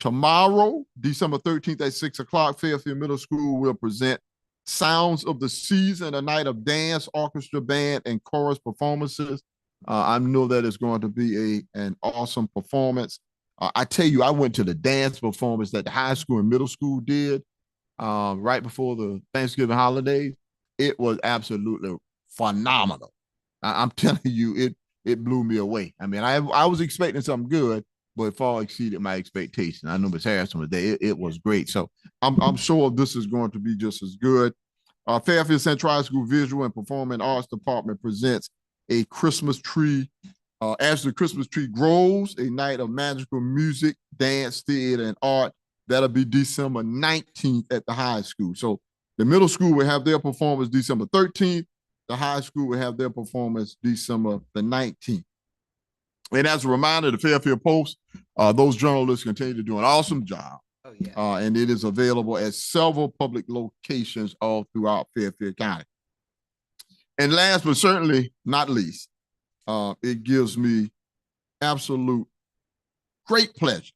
Tomorrow, December 13th at 6 o'clock, Fairfield Middle School will present Sounds of the Season, a night of dance, orchestra, band, and chorus performances. I know that is going to be an awesome performance. I tell you, I went to the dance performance that the high school and middle school did right before the Thanksgiving holidays. It was absolutely phenomenal. I'm telling you, it blew me away. I mean, I was expecting something good, but it far exceeded my expectation. I know Ms. Harrison was there. It was great. So I'm sure this is going to be just as good. Fairfield Central High School Visual and Performing Arts Department presents a Christmas tree. As the Christmas tree grows, a night of magical music, dance, theater, and art. That'll be December 19th at the high school. So the middle school will have their performance December 13th. The high school will have their performance December the 19th. And as a reminder, the Fairfield Post, those journalists continue to do an awesome job. Oh, yeah. And it is available at several public locations all throughout Fairfield County. And last but certainly not least, it gives me absolute great pleasure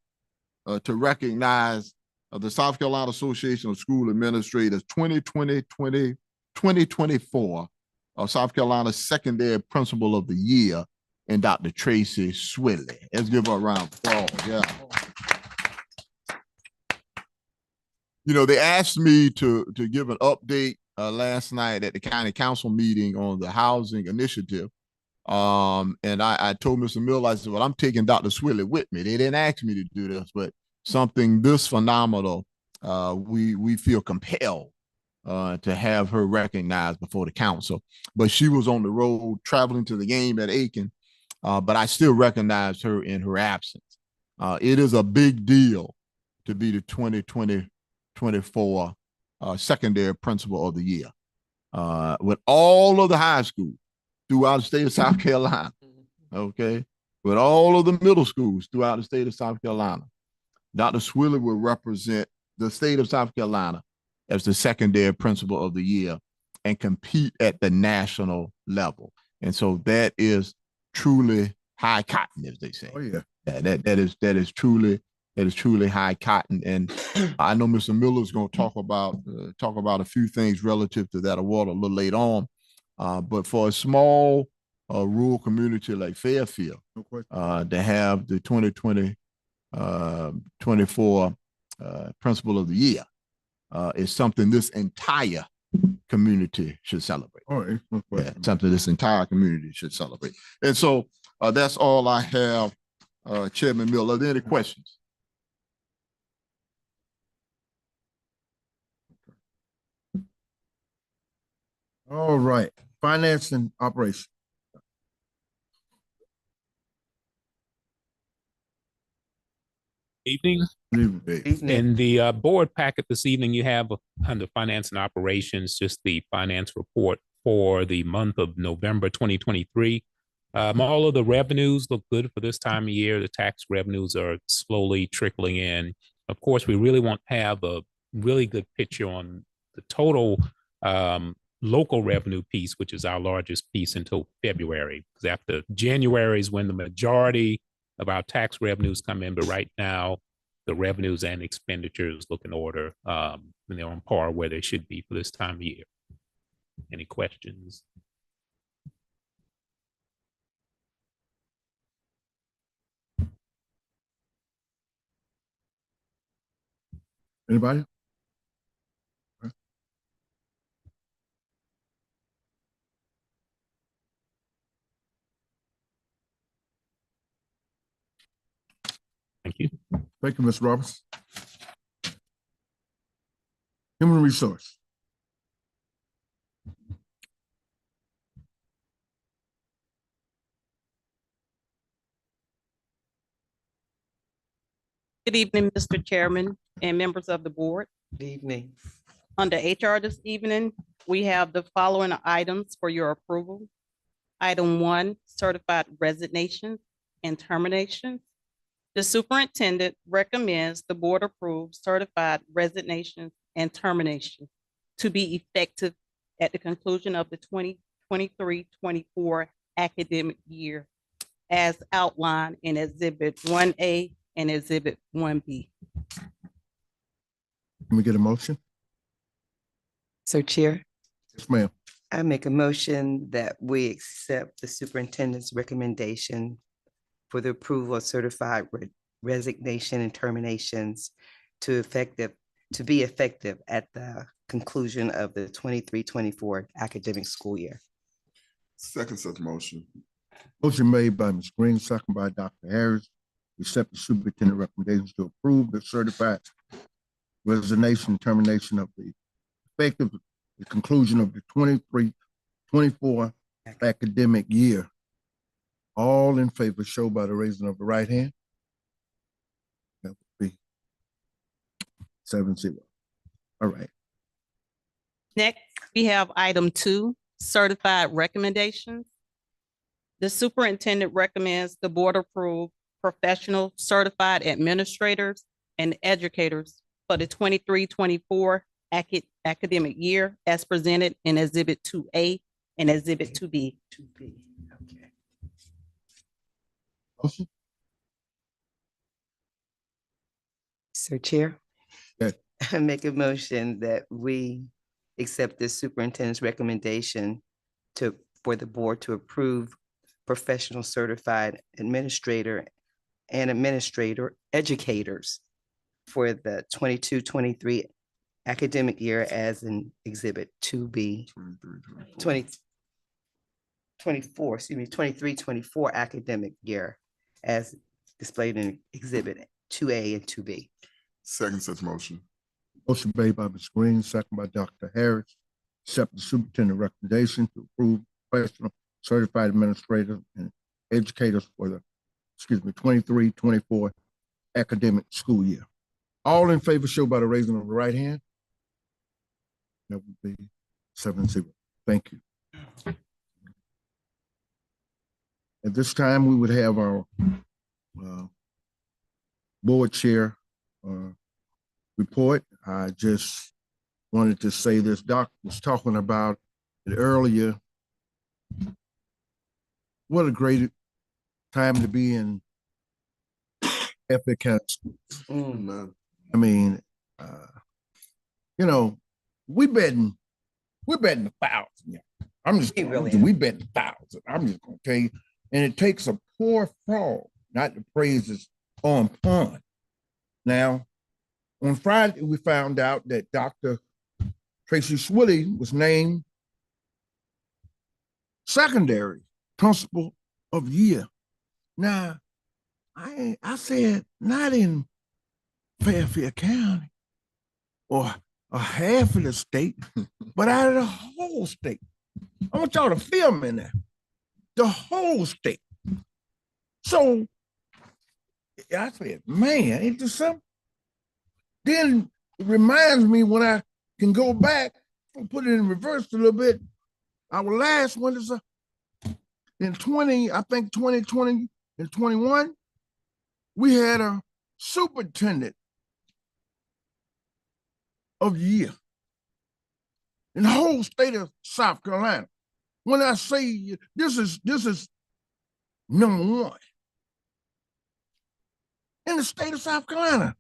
to recognize the South Carolina Association of School Administrators 2024 South Carolina Secondary Principal of the Year, and Dr. Tracy Swilly. Let's give her a round of applause. Yeah. You know, they asked me to give an update last night at the county council meeting on the housing initiative. And I told Mr. Miller, I said, well, I'm taking Dr. Swilly with me. They didn't ask me to do this, but something this phenomenal, we feel compelled to have her recognized before the council. But she was on the road traveling to the game at Aiken, but I still recognized her in her absence. It is a big deal to be the 2024 Secondary Principal of the Year. With all of the high schools throughout the state of South Carolina, okay, with all of the middle schools throughout the state of South Carolina, Dr. Swilly will represent the state of South Carolina as the Secondary Principal of the Year and compete at the national level. And so that is truly high cotton, as they say. Oh, yeah. That is truly high cotton. And I know Mr. Miller is going to talk about a few things relative to that award a little later on. But for a small rural community like Fairfield, to have the 2024 Principal of the Year is something this entire community should celebrate. All right. Yeah, something this entire community should celebrate. And so that's all I have, Chairman Miller. Are there any questions? All right. Finance and operation. Evening. In the board packet this evening, you have under finance and operations, just the finance report for the month of November 2023. All of the revenues look good for this time of year. The tax revenues are slowly trickling in. Of course, we really want to have a really good picture on the total local revenue piece, which is our largest piece until February, because after January is when the majority of our tax revenues come in. But right now, the revenues and expenditures look in order. They're on par where they should be for this time of year. Any questions? Anybody? Thank you. Thank you, Ms. Roberts. Human resource. Good evening, Mr. Chairman and members of the board. Good evening. Under HR this evening, we have the following items for your approval. Item 1, certified resignations and terminations. The superintendent recommends the board approve certified resignations and terminations to be effective at the conclusion of the 2023-24 academic year as outlined in Exhibit 1A and Exhibit 1B. Can we get a motion? So Chair, Yes, ma'am. I make a motion that we accept the superintendent's recommendation for the approval of certified resignation and terminations to be effective at the conclusion of the 23-24 academic school year. Second such motion. Motion made by Ms. Green, second by Dr. Harris. Accept the superintendent recommendations to approve the certified resignation and termination of the effective the conclusion of the 23-24 academic year. All in favor, show by the raising of the right hand. That would be 7-0. All right. Next, we have item 2, certified recommendations. The superintendent recommends the board approve professional certified administrators and educators for the 23-24 academic year as presented in Exhibit 2A and Exhibit 2B. 2B, okay. Motion? So Chair, Yes. I make a motion that we accept the superintendent's recommendation for the board to approve professional certified administrator and educators for the 22-23 academic year as in Exhibit 2B, 23-24 academic year as displayed in Exhibit 2A and 2B. Second such motion. Motion made by Ms. Green, second by Dr. Harris. Accept the superintendent recommendation to approve professional certified administrators and educators for the 23-24 academic school year. All in favor, show by the raising of the right hand. That would be 7-0. Thank you. At this time, we would have our board chair report. I just wanted to say this. Doc was talking about it earlier. What a great time to be in Fairfield County Schools. I mean, you know, we betting 1,000. Yeah. I'm just we betting 1,000. I'm just gonna tell you, and it takes a poor frog not to praise his own pond. Now, on Friday, we found out that Dr. Tracy Swilly was named secondary principal of the year. Now, I said not in Fairfield County or a half of the state, but out of the whole state. I want y'all to film in there. The whole state. So I said, man, ain't this something? Then it reminds me when I can go back and put it in reverse a little bit. Our last one is in 2020 and 21, we had a superintendent of the year in the whole state of South Carolina. When I say this is number one in the state of South Carolina,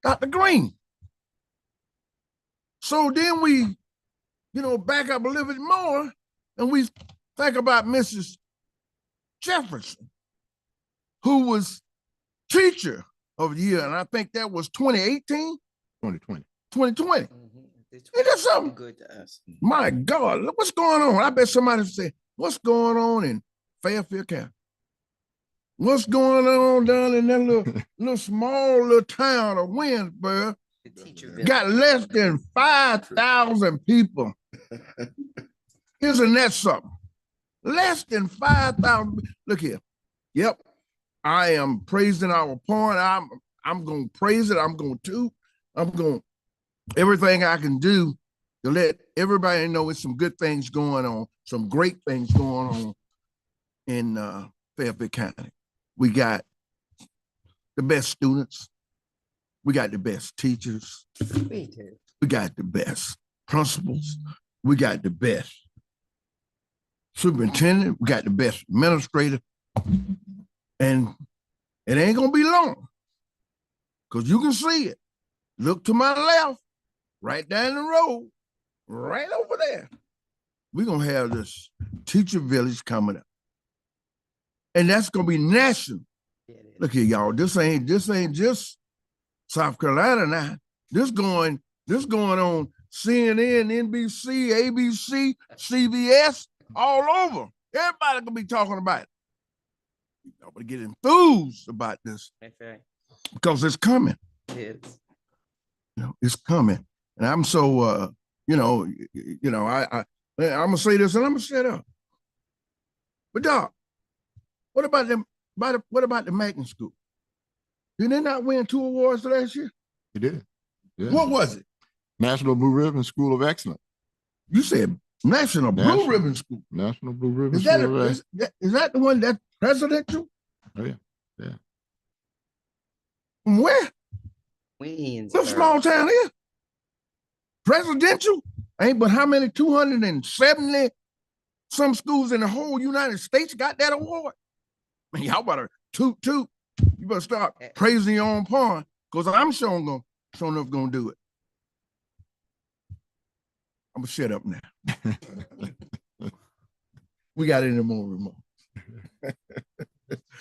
Dr. Green. So then we, back up a little bit more and we think about Mrs. Jefferson, who was teacher of the year. And I think that was 2018? 2020. 2020. Ain't that something? Good to us. My God, look what's going on. I bet somebody say, what's going on in Fairfield County? What's going on down in that little small town of Winsboro? Got less than 5,000 people. Isn't that something? Less than 5,000. Look here. Yep. I am praising our point. I'm going to praise it. I'm going to everything I can do to let everybody know it's some good things going on, some great things going on in Fairfield County. We got the best students. We got the best teachers. We do. We got the best principals. We got the best superintendent. We got the best administrator. And it ain't gonna be long, because you can see it. Look to my left, right down the road, right over there. We're gonna have this teacher village coming up. And that's gonna be national. Look here, y'all. This ain't just South Carolina now. This going on CNN, NBC, ABC, CBS, all over. Everybody gonna be talking about it. Y'all better get enthused about this because it's coming. It is. You know, it's coming, and I'm so I'm gonna say this and I'm gonna shut up. But Doc, what about them? What about the magnet school? Did they not win 2 awards last year? He did. Yeah. What was it? National Blue Ribbon School of Excellence. You said National Blue Ribbon School. National Blue Ribbon Is that, School of Excellence. is that the one that's presidential? Oh yeah, yeah. From where? Queens. What small town here? Presidential? Ain't but how many? 270 some schools in the whole United States got that award. Man, y'all better toot. You better start praising your own pawn, because I'm sure enough gonna do it. I'm gonna shut up now. We got any more remarks?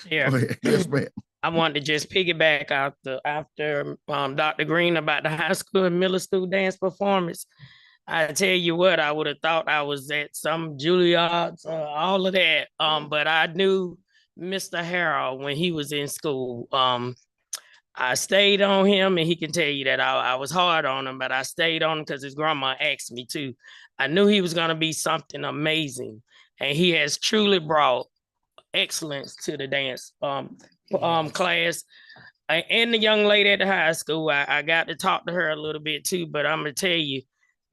Yeah. Yes, ma'am. I wanted to just piggyback after Dr. Green about the high school and middle school dance performance. I tell you what, I would have thought I was at some Juilliard's, all of that. But I knew Mr. Harold when he was in school. I stayed on him, and he can tell you that I was hard on him, but I stayed on him because his grandma asked me to. I knew he was going to be something amazing, and he has truly brought excellence to the dance class. And the young lady at the high school, I got to talk to her a little bit too, but I'm gonna tell you,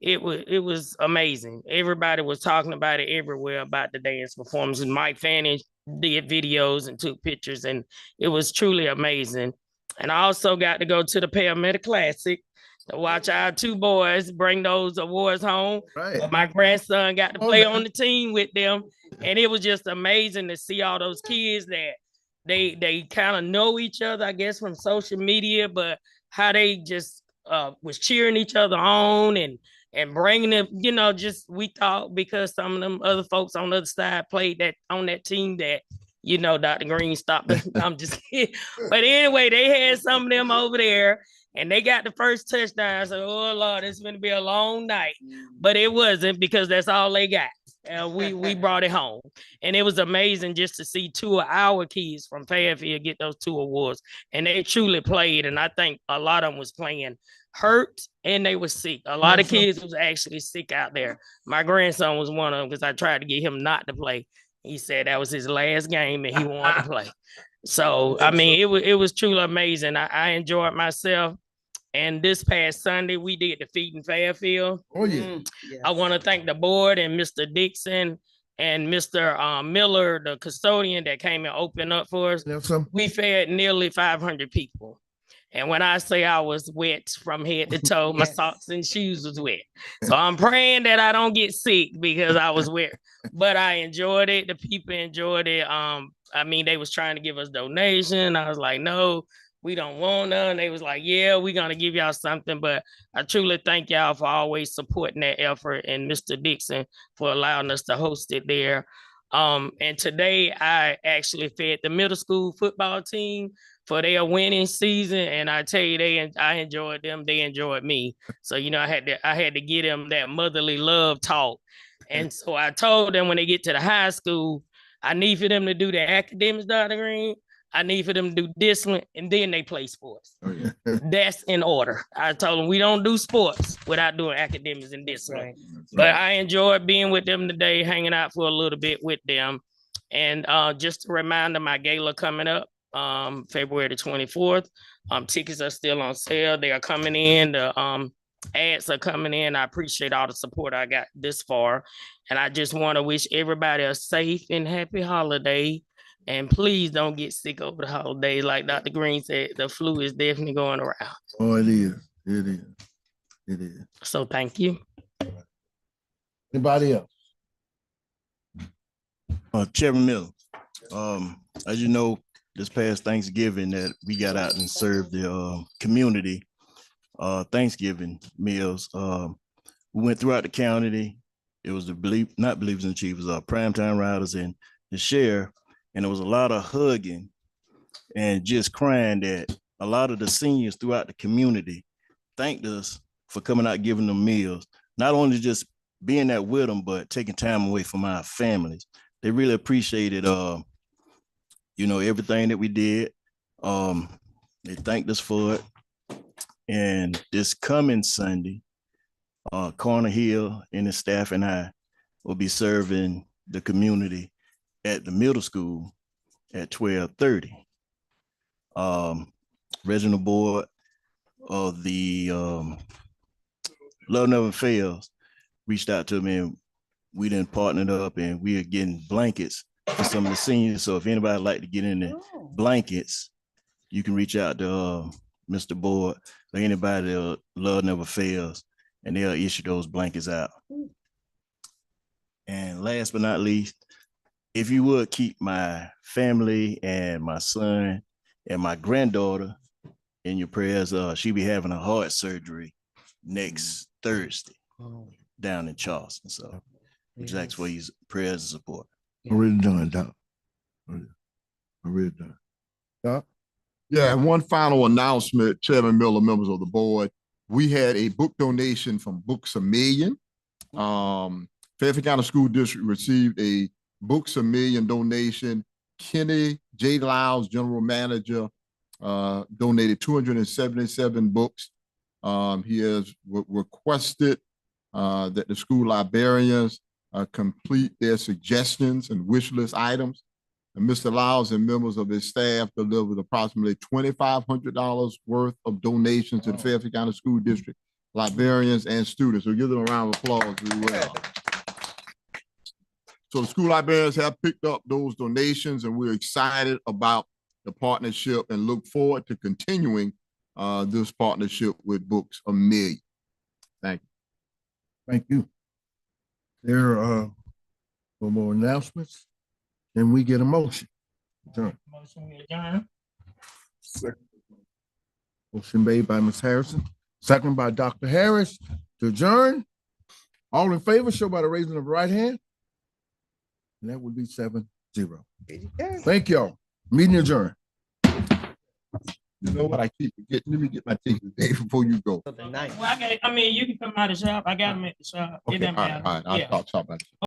it was amazing. Everybody was talking about it everywhere about the dance performance. And Mike Fanning did videos and took pictures, and it was truly amazing. And I also got to go to the Paramedic Classic to watch our 2 boys bring those awards home. Right. But my grandson got to play on the team with them, and it was just amazing to see all those kids that they kind of know each other, I guess, from social media, but how they just was cheering each other on and bringing them, just we thought because some of them other folks on the other side played that on that team that, Dr. Green stopped. I'm just kidding. But anyway, they had some of them over there and they got the first touchdown. I said, oh Lord, it's going to be a long night. But it wasn't, because that's all they got. We brought it home, and it was amazing just to see 2 of our kids from Fairfield get those 2 awards, and they truly played. And I think a lot of them was playing hurt and they were sick. A lot of kids was actually sick out there. My grandson was one of them, because I tried to get him not to play. He said that was his last game and he wanted to play. So I mean, it was truly amazing. I enjoyed myself. And this past Sunday, we did the feed in Fairfield. Oh, yeah. Yes. I want to thank the board and Mr. Dixon and Mr. Miller, the custodian that came and opened up for us. We fed nearly 500 people. And when I say I was wet from head to toe, my socks and shoes was wet. So I'm praying that I don't get sick because I was wet. But I enjoyed it. The people enjoyed it. I mean, they was trying to give us donation. I was like, no, we don't want none. They was like, yeah, we're going to give y'all something. But I truly thank y'all for always supporting that effort, and Mr. Dixon for allowing us to host it there. And today I actually fed the middle school football team for their winning season. And I tell you, I enjoyed them. They enjoyed me. So, I had to get them that motherly love talk. And so I told them when they get to the high school, I need for them to do the academics, Dr. Green. I need for them to do this one, and then they play sports. Oh, yeah. That's in order. I told them we don't do sports without doing academics and this one. Right. But I enjoyed being with them today, hanging out for a little bit with them. And just to remind them, my gala coming up February the 24th. Tickets are still on sale. They are coming in. The ads are coming in. I appreciate all the support I got this far. And I just want to wish everybody a safe and happy holiday. And please don't get sick over the holiday. Like Dr. Green said, the flu is definitely going around. Oh, it is. It is. It is. So thank you. Anybody else? Chairman Miller, as you know, this past Thanksgiving that we got out and served the community Thanksgiving meals. We went throughout the county. It was the not Believers in Chief, it was Primetime Riders and the sheriff. And there was a lot of hugging and just crying that a lot of the seniors throughout the community thanked us for coming out giving them meals. Not only just being there with them, but taking time away from our families. They really appreciated, you know, everything that we did. They thanked us for it. And this coming Sunday, Corner Hill and his staff and I will be serving the community at the middle school at 12:30. Regional board of the Love Never Fails reached out to me, and we done partnered up, and we are getting blankets for some of the seniors. So if anybody would like to get in the blankets, you can reach out to Mr. Board or anybody that Love Never Fails, and they'll issue those blankets out. And last but not least, if you would keep my family and my son and my granddaughter in your prayers, she'll be having a heart surgery next Thursday down in Charleston. So we just ask for your prayers and support. Already done, Doc. Already done. Doc? Yeah, and one final announcement, Chairman Miller, members of the board. We had a book donation from Books A Million. Fairfield County School District received a Books A Million donation. Kenny J. Lyles, General Manager, donated 277 books. He has requested that the school librarians complete their suggestions and wish list items. And Mr. Lyles and members of his staff delivered approximately $2,500 worth of donations to the Fairfield County School District librarians and students. So give them a round of applause as well. So the school librarians have picked up those donations, and we're excited about the partnership and look forward to continuing this partnership with Books A Million. Thank you. Thank you. There are no more announcements. Can we get a motion? Motion to adjourn. Motion made by Ms. Harrison, second by Dr. Harris to adjourn. All in favor, show by the raising of the right hand. And that would be 7-0. Thank y'all. Meeting adjourned. You know what? I keep forgetting. Let me get my teeth today before you go. Well, you can come out of the shop. I got them at the shop. Okay, It doesn't matter. all right. I'll talk about it.